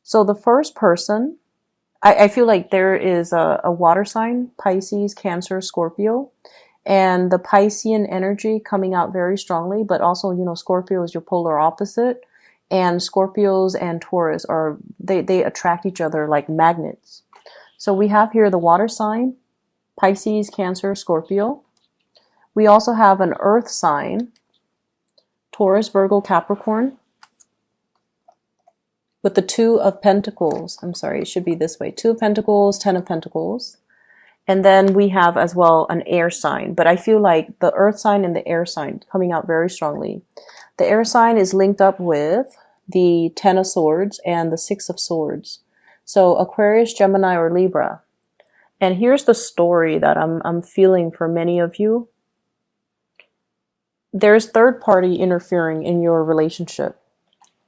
So the first person, I feel like there is a water sign, Pisces, Cancer, Scorpio, and the Piscean energy coming out very strongly, but also, Scorpio is your polar opposite, and Scorpios and Taurus they attract each other like magnets. So we have here the water sign, Pisces, Cancer, Scorpio. We also have an earth sign, Taurus, Virgo, Capricorn, with the Two of Pentacles. I'm sorry, it should be this way. Two of Pentacles, Ten of Pentacles. And then we have as well an air sign. But I feel like the earth sign and the air sign coming out very strongly. The air sign is linked up with the Ten of Swords and the Six of Swords. So Aquarius, Gemini, or Libra. And here's the story that I'm feeling for many of you. There's third party interfering in your relationship.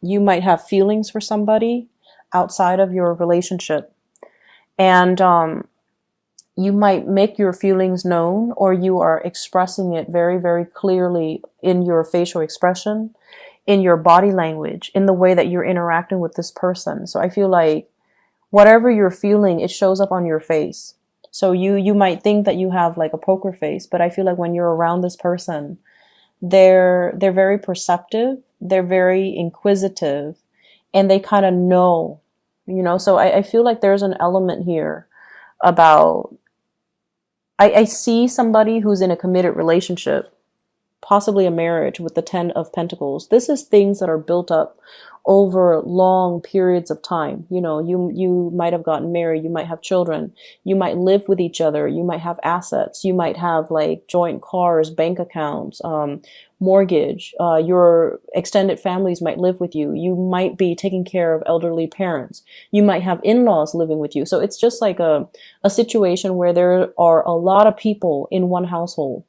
You might have feelings for somebody outside of your relationship. And you might make your feelings known, or you are expressing it very, very clearly in your facial expression, in your body language, in the way that you're interacting with this person. So I feel like whatever you're feeling, it shows up on your face. So you might think that you have like a poker face, but I feel like when you're around this person, they're very perceptive, they're very inquisitive, and they kind of know, so I feel like there's an element here about, I see somebody who's in a committed relationship, possibly a marriage with the Ten of Pentacles. This is things that are built up over long periods of time. You might have gotten married, you might have children, you might live with each other, you might have assets, you might have like joint cars, bank accounts, mortgage, your extended families might live with you, you might be taking care of elderly parents, you might have in-laws living with you. So it's just like a situation where there are a lot of people in one household.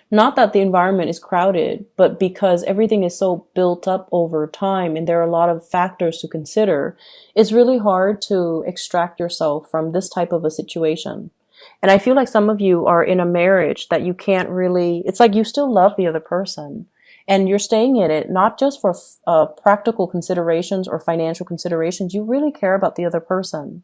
Not that the environment is crowded, but because everything is so built up over time and there are a lot of factors to consider, it's really hard to extract yourself from this type of a situation. And I feel like some of you are in a marriage that you can't really, it's like you still love the other person and you're staying in it, not just for practical considerations or financial considerations. You really care about the other person.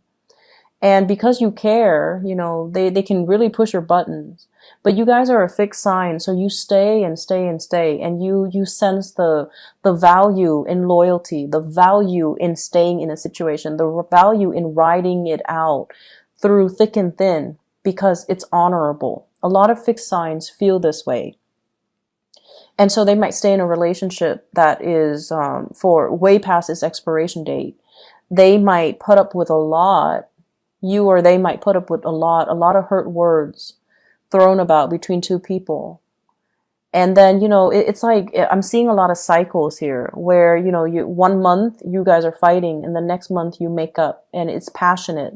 And because you care, they can really push your buttons. But you guys are a fixed sign, so you stay and stay and stay, and you sense the value in loyalty, the value in staying in a situation, the value in riding it out through thick and thin, because it's honorable. A lot of fixed signs feel this way. And so they might stay in a relationship that is for way past its expiration date. They might put up with a lot. You or they might put up with a lot of hurt words thrown about between two people. And then, it's like, I'm seeing a lot of cycles here where, you 1 month you guys are fighting and the next month you make up and it's passionate.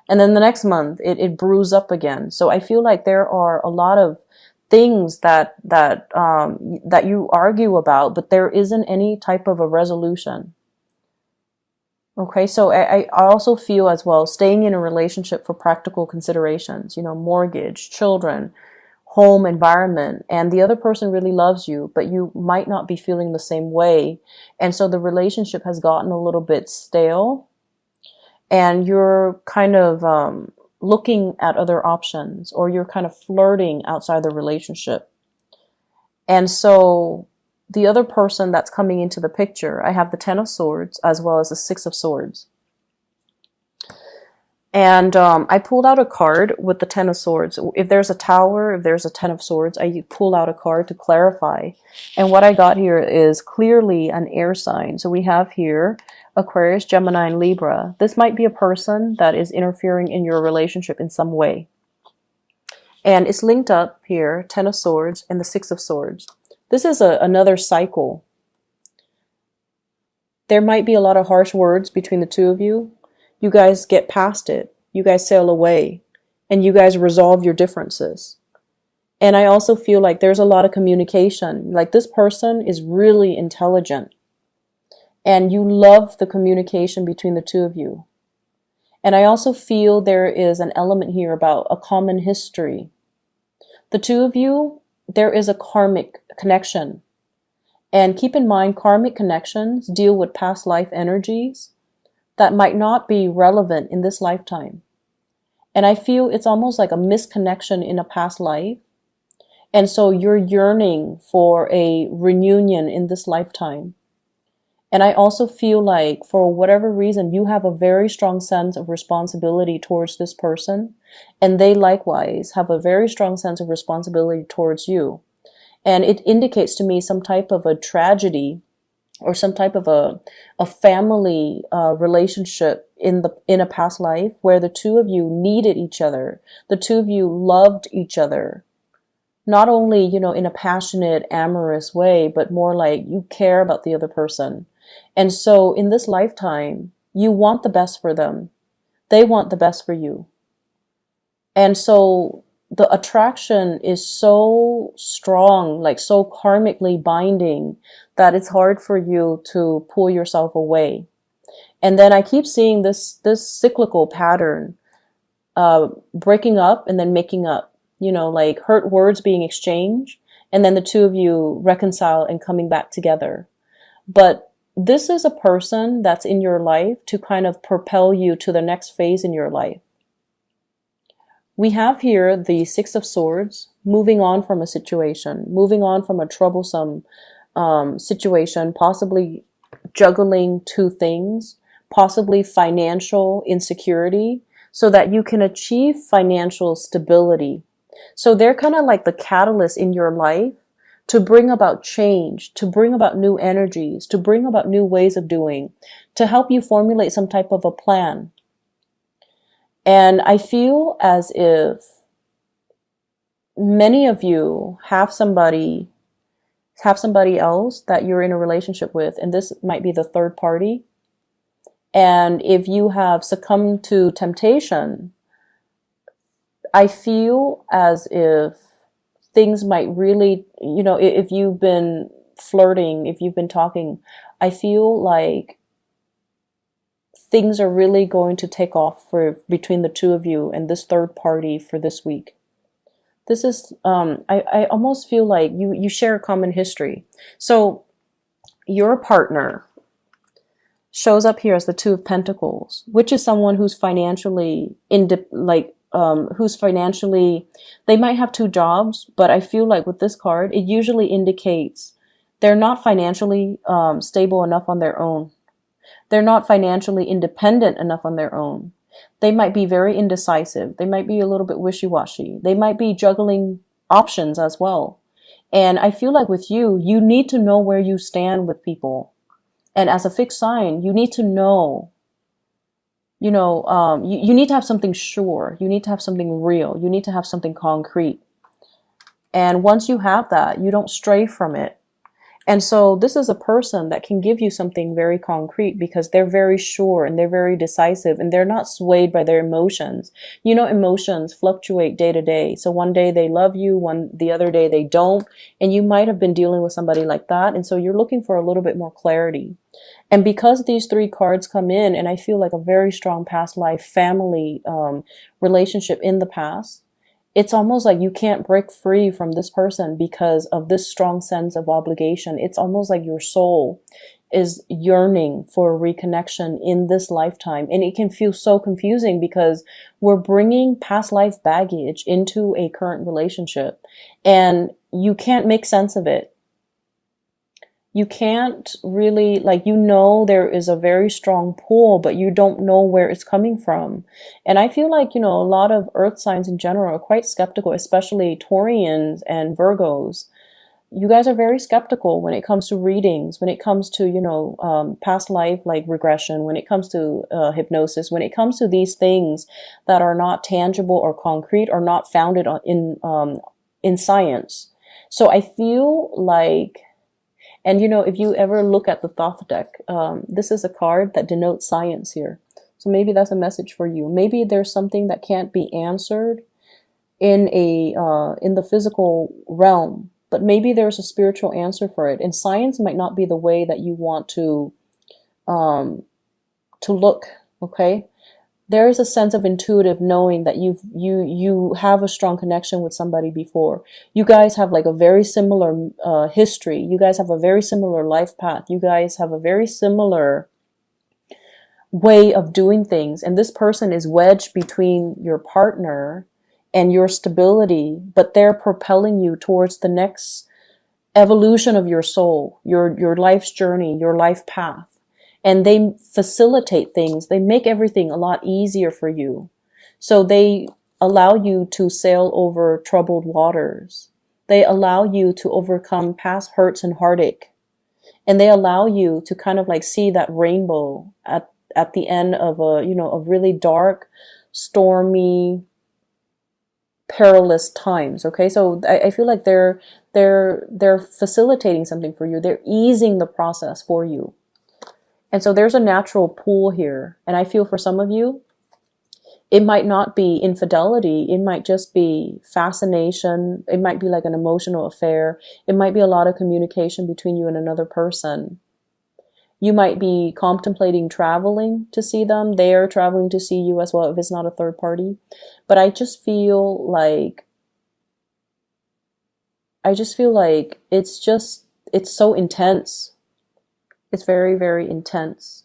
And then the next month it brews up again. So I feel like there are a lot of things that you argue about, but there isn't any type of a resolution. Okay, so I also feel as well staying in a relationship for practical considerations, mortgage, children, home environment, and the other person really loves you, but you might not be feeling the same way. And so the relationship has gotten a little bit stale and you're kind of looking at other options, or you're kind of flirting outside the relationship. And so the other person that's coming into the picture, I have the Ten of Swords as well as the Six of Swords. And I pulled out a card with the Ten of Swords. If there's a Tower, if there's a Ten of Swords, I pull out a card to clarify. And what I got here is clearly an air sign. So we have here Aquarius, Gemini, and Libra. This might be a person that is interfering in your relationship in some way. And it's linked up here, Ten of Swords and the Six of Swords. This is another cycle. There might be a lot of harsh words between the two of you. You guys get past it. You guys sail away. And you guys resolve your differences. And I also feel like there's a lot of communication. Like this person is really intelligent. And you love the communication between the two of you. And I also feel there is an element here about a common history. The two of you, there is a karmic connection. And keep in mind, karmic connections deal with past life energies. that might not be relevant in this lifetime. And I feel it's almost like a misconnection in a past life. And so you're yearning for a reunion in this lifetime. And I also feel like for whatever reason, you have a very strong sense of responsibility towards this person. And they likewise have a very strong sense of responsibility towards you. And it indicates to me some type of a tragedy or some type of a family relationship in a past life where the two of you needed each other. The two of you loved each other. Not only, in a passionate, amorous way, but more like you care about the other person. And so in this lifetime, you want the best for them. They want the best for you. And so the attraction is so strong, like so karmically binding, that it's hard for you to pull yourself away. And then I keep seeing this cyclical pattern, breaking up and then making up, like hurt words being exchanged, and then the two of you reconcile and coming back together. But this is a person that's in your life to kind of propel you to the next phase in your life. We have here the Six of Swords, moving on from a situation, moving on from a troublesome situation, possibly juggling two things, possibly financial insecurity, so that you can achieve financial stability. So they're kind of like the catalyst in your life to bring about change, to bring about new energies, to bring about new ways of doing, to help you formulate some type of a plan. And I feel as if many of you have somebody else that you're in a relationship with, and this might be the third party. And if you have succumbed to temptation, I feel as if things might really, if you've been flirting, if you've been talking, I feel like things are really going to take off between the two of you and this third party for this week. This is, I almost feel like you share a common history. So your partner shows up here as the Two of Pentacles, which is someone who's financially they might have two jobs, but I feel like with this card, it usually indicates they're not financially stable enough on their own. They're not financially independent enough on their own. They might be very indecisive. They might be a little bit wishy-washy. They might be juggling options as well. And I feel like with you need to know where you stand with people. And as a fixed sign, you need to know, you need to have something sure. You need to have something real. You need to have something concrete. And once you have that, you don't stray from it. And so this is a person that can give you something very concrete because they're very sure and they're very decisive and they're not swayed by their emotions. Emotions fluctuate day to day. So one day they love you, the other day they don't. And you might have been dealing with somebody like that. And so you're looking for a little bit more clarity. And because these three cards come in, and I feel like a very strong past life family relationship in the past, it's almost like you can't break free from this person because of this strong sense of obligation. It's almost like your soul is yearning for a reconnection in this lifetime. And it can feel so confusing because we're bringing past life baggage into a current relationship and you can't make sense of it. You can't really, there is a very strong pull, but you don't know where it's coming from. And I feel like, a lot of earth signs in general are quite skeptical, especially Taurians and Virgos. You guys are very skeptical when it comes to readings, when it comes to, past life, like regression, when it comes to hypnosis, when it comes to these things that are not tangible or concrete or not founded in science. So I feel like, and if you ever look at the Thoth deck, this is a card that denotes science here. So maybe that's a message for you. Maybe there's something that can't be answered in the physical realm, but maybe there's a spiritual answer for it. And science might not be the way that you want to look. Okay, there is a sense of intuitive knowing that you have a strong connection with somebody before. You guys have like a very similar history. You guys have a very similar life path. You guys have a very similar way of doing things. And this person is wedged between your partner and your stability, but they're propelling you towards the next evolution of your soul, your life's journey, your life path. And they facilitate things. They make everything a lot easier for you. So they allow you to sail over troubled waters. They allow you to overcome past hurts and heartache. And they allow you to kind of like see that rainbow at the end of a really dark, stormy, perilous times. Okay. So I feel like they're facilitating something for you. They're easing the process for you. And so there's a natural pull here. And I feel for some of you, it might not be infidelity. It might just be fascination. It might be like an emotional affair. It might be a lot of communication between you and another person. You might be contemplating traveling to see them. They are traveling to see you as well if it's not a third party. But I just feel like it's so intense. It's very, very intense.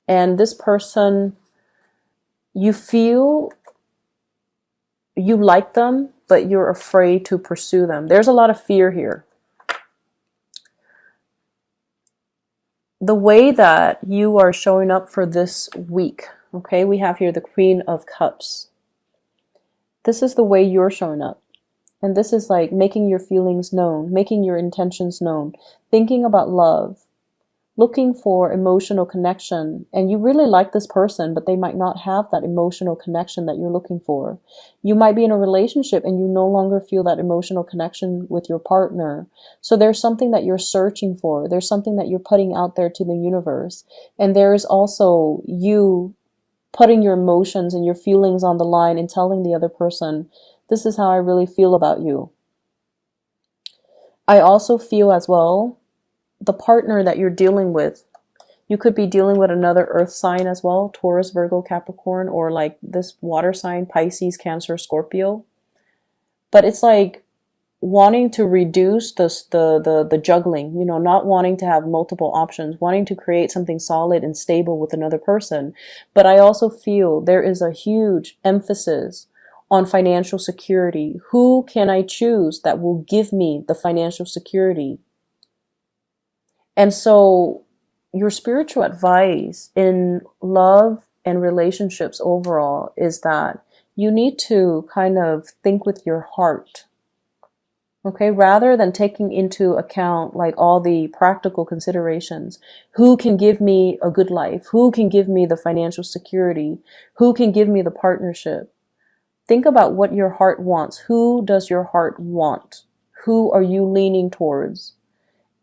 And this person, you feel you like them, but you're afraid to pursue them. There's a lot of fear here. The way that you are showing up for this week, okay, we have here the Queen of Cups. This is the way you're showing up. And this is like making your feelings known, making your intentions known, thinking about love, looking for emotional connection. And you really like this person, but they might not have that emotional connection that you're looking for. You might be in a relationship and you no longer feel that emotional connection with your partner. So there's something that you're searching for. There's something that you're putting out there to the universe. And there is also you putting your emotions and your feelings on the line and telling the other person, this is how I really feel about you. I also feel as well, the partner that you're dealing with, you could be dealing with another earth sign as well, Taurus, Virgo, Capricorn, or like this water sign, Pisces, Cancer, Scorpio. But it's like wanting to reduce the juggling, you know, not wanting to have multiple options, wanting to create something solid and stable with another person. But I also feel there is a huge emphasis on financial security. Who can I choose that will give me the financial security? And so your spiritual advice in love and relationships overall is that you need to kind of think with your heart. Okay, rather than taking into account like all the practical considerations. Who can give me a good life? Who can give me the financial security? Who can give me the partnership? Think about what your heart wants. Who does your heart want? Who are you leaning towards?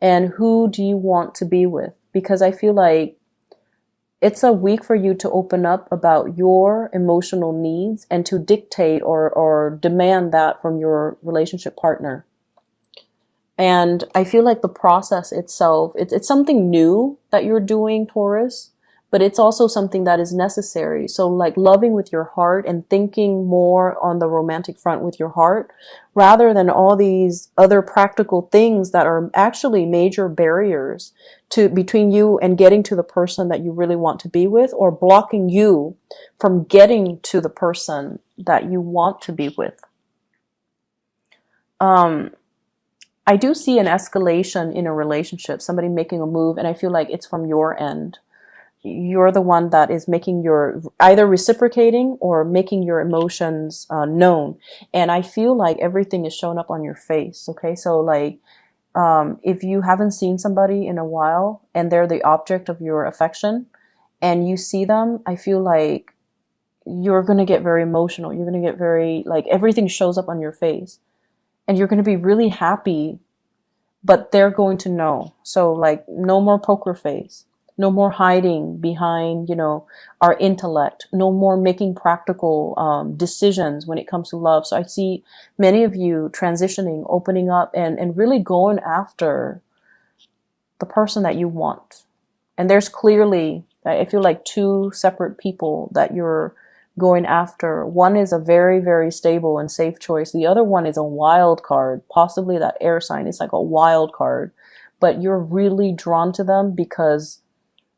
And who do you want to be with? Because I feel like it's a week for you to open up about your emotional needs and to dictate or demand that from your relationship partner. And I feel like the process itself, it's something new that you're doing, Taurus, but it's also something that is necessary. So like loving with your heart and thinking more on the romantic front with your heart, rather than all these other practical things that are actually major barriers to between you and getting to the person that you really want to be with, or blocking you from getting to the person that you want to be with. I do see an escalation in a relationship, somebody making a move, and I feel like it's from your end. You're the one that is making your, either reciprocating or making your emotions known. And I feel like everything is showing up on your face. Okay. So like, if you haven't seen somebody in a while and they're the object of your affection and you see them, I feel like you're going to get very emotional. You're going to get very, like, everything shows up on your face and you're going to be really happy, but they're going to know. So like, no more poker face. No more hiding behind, you know, our intellect. No more making practical decisions when it comes to love. So I see many of you transitioning, opening up, and really going after the person that you want. And there's clearly, I feel like, two separate people that you're going after. One is a very, very stable and safe choice. The other one is a wild card, possibly that air sign. It's like a wild card. But you're really drawn to them because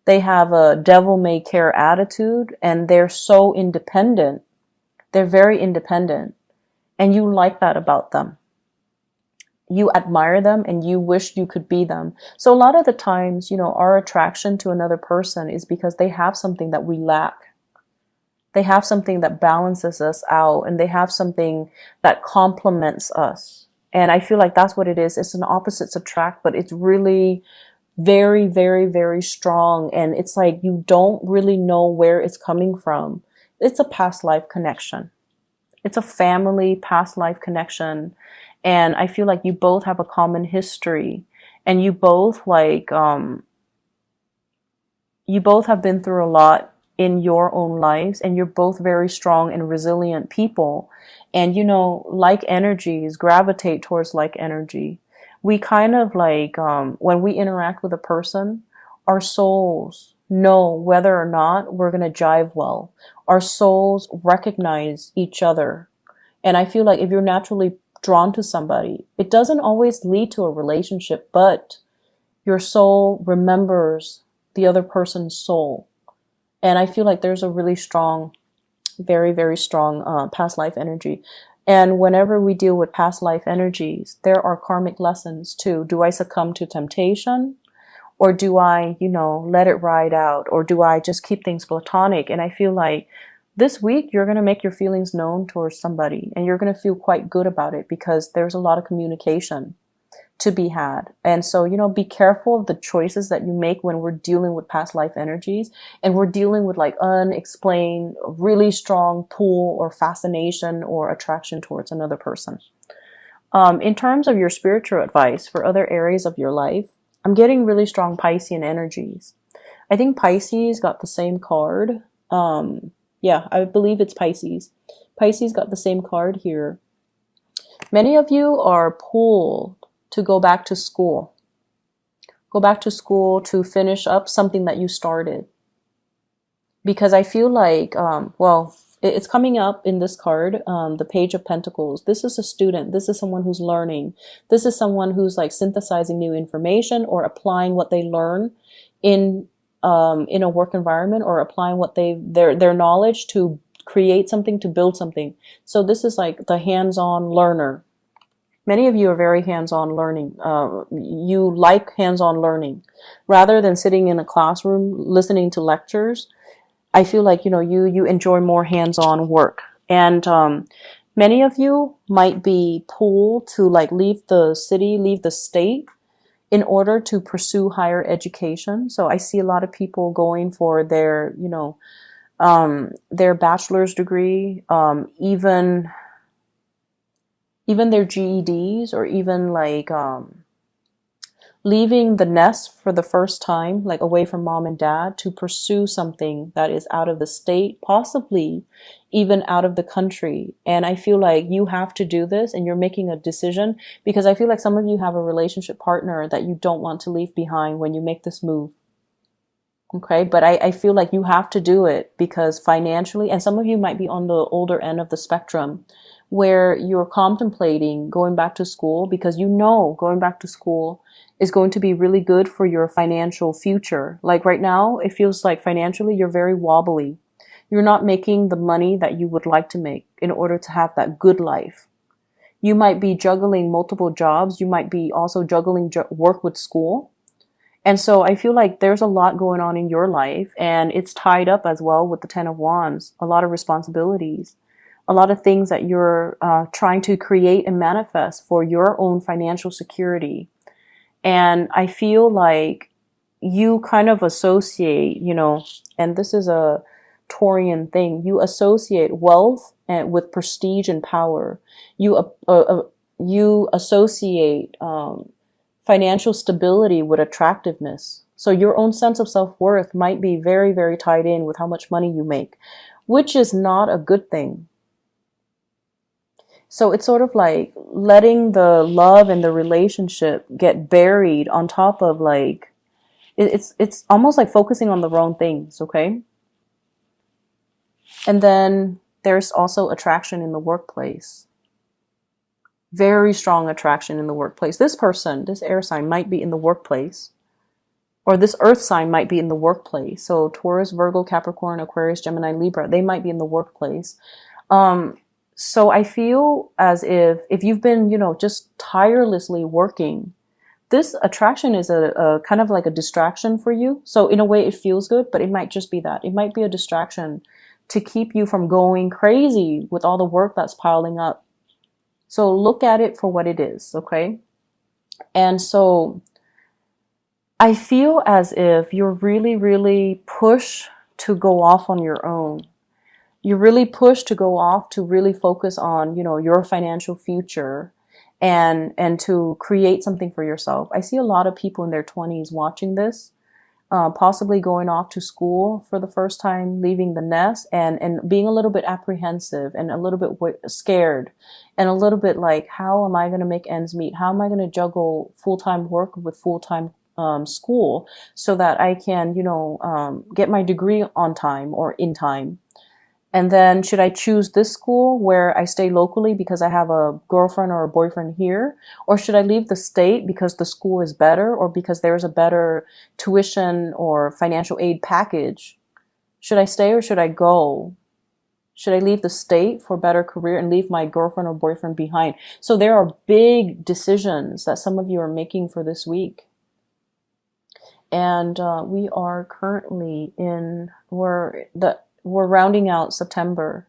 They have a devil may care attitude, and they're so independent. They're very independent, and you like that about them. You admire them and you wish you could be them. So a lot of the times, our attraction to another person is because they have something that we lack. They have something that balances us out, and they have something that complements us. And I feel like that's what it is. It's an opposites attract, but it's really very, very, very strong. And it's like you don't really know where it's coming from. It's a past life connection. It's a family past life connection. And I feel like you both have a common history, and you both you both have been through a lot in your own lives, and you're both very strong and resilient people. And like energies gravitate towards like energy. We kind of when we interact with a person, our souls know whether or not we're going to jive well. Our souls recognize each other. And I feel like if you're naturally drawn to somebody, it doesn't always lead to a relationship, but your soul remembers the other person's soul. And I feel like there's a really strong, very, very strong past life energy. And whenever we deal with past life energies, there are karmic lessons too. Do I succumb to temptation? Or do I, let it ride out? Or do I just keep things platonic? And I feel like this week, you're going to make your feelings known towards somebody, and you're going to feel quite good about it because there's a lot of communication to be had. And so, be careful of the choices that you make when we're dealing with past life energies, and we're dealing with unexplained, really strong pull or fascination or attraction towards another person. In terms of your spiritual advice for other areas of your life, I'm getting really strong Piscean energies. I think Pisces got the same card. Yeah, I believe it's Pisces. Pisces got the same card here. Many of you are pulled to go back to school. Go back to school to finish up something that you started. Because I feel like, it's coming up in this card, the Page of Pentacles. This is a student. This is someone who's learning. This is someone who's synthesizing new information or applying what they learn in a work environment, or applying what their knowledge to create something, to build something. So this is the hands-on learner. Many of you are very hands-on learning. You like hands-on learning rather than sitting in a classroom listening to lectures. I feel like you enjoy more hands-on work. And many of you might be pulled to leave the city, leave the state, in order to pursue higher education. So I see a lot of people going for their bachelor's degree, even their GEDs, or even leaving the nest for the first time, away from mom and dad, to pursue something that is out of the state, possibly even out of the country. And I feel like you have to do this, and you're making a decision, because I feel like some of you have a relationship partner that you don't want to leave behind when you make this move. Okay, but I feel like you have to do it because financially, and some of you might be on the older end of the spectrum, where you're contemplating going back to school because going back to school is going to be really good for your financial future. Right now, it feels like financially you're very wobbly. You're not making the money that you would like to make in order to have that good life. You might be juggling multiple jobs. You might be also juggling work with school. And so I feel like there's a lot going on in your life, and it's tied up as well with the Ten of Wands, a lot of responsibilities, a lot of things that you're trying to create and manifest for your own financial security. And I feel like you kind of associate, and this is a Taurian thing, you associate wealth with prestige and power. You associate financial stability with attractiveness. So your own sense of self-worth might be very, very tied in with how much money you make, which is not a good thing. So it's sort of like letting the love and the relationship get buried on top of it's almost like focusing on the wrong things, okay? And then there's also attraction in the workplace. Very strong attraction in the workplace. This person, this air sign, might be in the workplace. or this earth sign might be in the workplace. So Taurus, Virgo, Capricorn, Aquarius, Gemini, Libra, they might be in the workplace. So I feel as if you've been, just tirelessly working, this attraction is a kind of like a distraction for you. So in a way it feels good, but it might just be that. It might be a distraction to keep you from going crazy with all the work that's piling up. So look at it for what it is, okay? And so I feel as if you're really, really pushed to go off on your own. You're really pushed to go off to really focus on, your financial future and to create something for yourself. I see a lot of people in their 20s watching this, possibly going off to school for the first time, leaving the nest, and being a little bit apprehensive and a little bit scared and a little bit like, how am I going to make ends meet? How am I going to juggle full-time work with full-time school so that I can, get my degree on time or in time? And then should I choose this school where I stay locally because I have a girlfriend or a boyfriend here? Or should I leave the state because the school is better or because there's a better tuition or financial aid package? Should I stay or should I go? Should I leave the state for a better career and leave my girlfriend or boyfriend behind? So there are big decisions that some of you are making for this week. And we are currently we're rounding out September.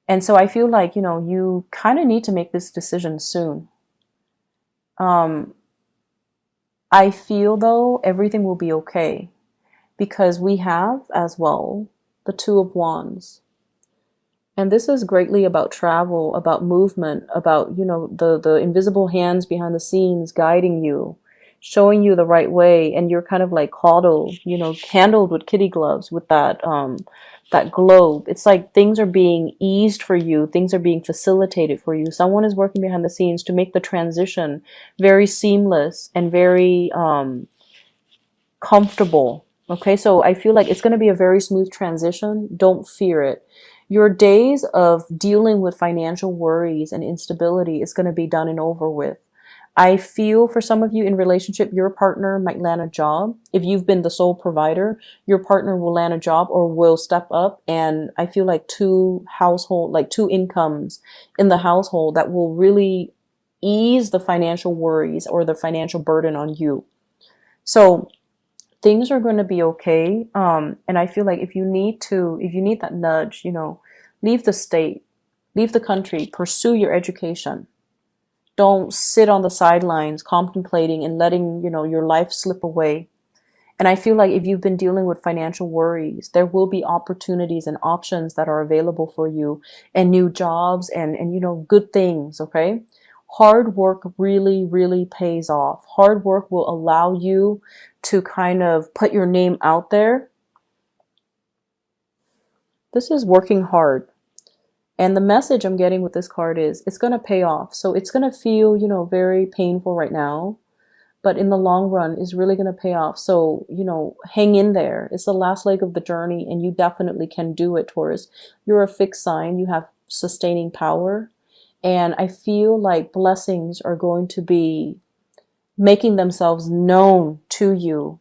And so I feel like, you kind of need to make this decision soon. I feel though everything will be okay because we have as well the Two of Wands. And this is greatly about travel, about movement, about, the invisible hands behind the scenes guiding you, showing you the right way. And you're kind of like coddled, handled with kitty gloves with that globe. It's like things are being eased for you. Things are being facilitated for you. Someone is working behind the scenes to make the transition very seamless and very comfortable. Okay, so I feel like it's going to be a very smooth transition. Don't fear it. Your days of dealing with financial worries and instability is going to be done and over with. I feel for some of you in relationship, your partner might land a job. If you've been the sole provider, your partner will land a job or will step up. And I feel like two incomes in the household that will really ease the financial worries or the financial burden on you. So things are going to be okay. And I feel like if you need that nudge, leave the state, leave the country, pursue your education. Don't sit on the sidelines contemplating and letting, your life slip away. And I feel like if you've been dealing with financial worries, there will be opportunities and options that are available for you and new jobs and good things, okay? Hard work really, really pays off. Hard work will allow you to kind of put your name out there. This is working hard. And the message I'm getting with this card is it's going to pay off. So it's going to feel, very painful right now, but in the long run is really going to pay off. So, hang in there. It's the last leg of the journey and you definitely can do it, Taurus. You're a fixed sign. You have sustaining power. And I feel like blessings are going to be making themselves known to you